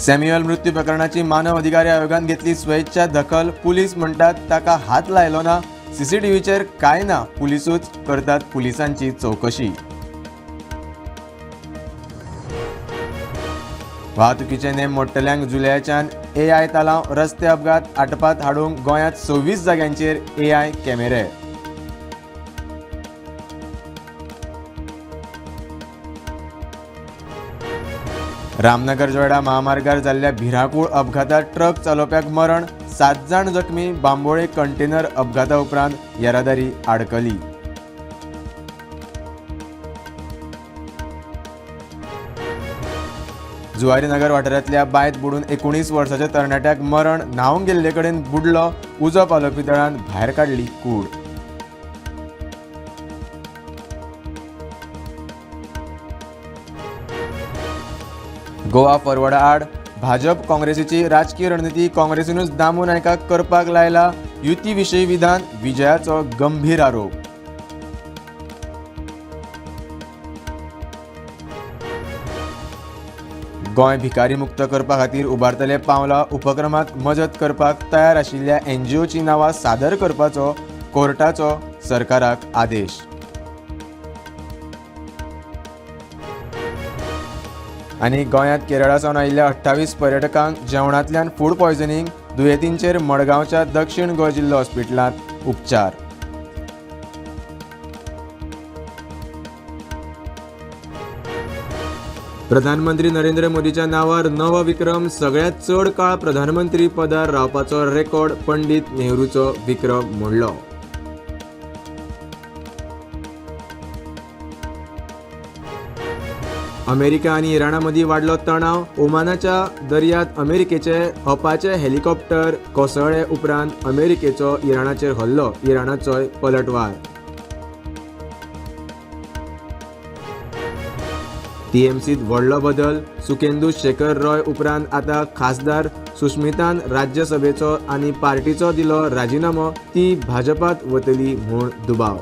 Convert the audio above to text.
Samuel मृत्यू प्रकरणाची मानव अधिकार आयोगान घेतली स्वेच्छा दखल. पुलीस म्हणतात ताका हात लायलो ना. सीसीटीव्हीचेर काय ना, पुलिसूच करतात पुलिसांची चौकशी. वाहतुकीचे नेम मोडटल्यांक जुलयाच्यान AI तालाव. रस्ते अपघात आटपात हाडूंक गोंयांत 26 जाग्यांचेर AI कॅमेरे. रामनगर जोयडा महामार्गार जाल्ल्या भिरांकूळ अपघातात ट्रक चालोवप्याक मरण. 7 जाण जखमी. बांबोळे कंटेनर अपघाता उपरांत येरादारी आडकली. जुवारीनगर वाठारांतल्या बांयत बुडून 19 वर्साच्या तरणाट्याक मरण. न्हावंक गेल्ले कडेन बुडलो. उजो पालोवपी दळान भायर काडली कूड. गोवा फॉरवर्डा आड भाजप काँग्रेसीची राजकीय रणनिती. काँग्रेसीनूच दामू नायकाक करपाक लायला. युती विशीं विधान. विजयाचो गंभीर आरोप. गोंय भिकारी मुक्त करपा खातीर उबारतले पावलां. उपक्रमाक मजत करपाक तयार आशिल्ल्या NGOची नांवां सादर करपाचो कोर्टाचो सरकाराक आदेश. आनी गोंयांत केरळासावन आयिल्ल्या 28 पर्यटकांक जेवणांतल्यान फूड पॉयझनिंग. दुयेंतींचेर मडगांवच्या दक्षिण गोंय जिल्लो हॉस्पिटलांत उपचार. प्रधानमंत्री नरेंद्र मोदीच्या नांवार नवो विक्रम. सगळ्यांत चड काळ प्रधानमंत्री पदार रावपाचो रेकॉर्ड. पंडीत नेहरूचो विक्रम मोडलो. अमेरिका आनी इराणा मदीं वाडलो तणाव. ओमानाच्या दर्यांत अमेरिकेचे हपाचे हेलिकॉप्टर कोसळ्ळे उपरांत अमेरिकेचो इराणाचेर हल्लो. इराणाचोय पलटवार. TMCत व्हडलो बदल. सुकेंदू शेखर रॉय उपरांत आतां खासदार. सुश्मितान राज्यसभेचो आनी पार्टीचो दिलो राजिनामो. ती भाजपात वतली म्हूण दुबाव.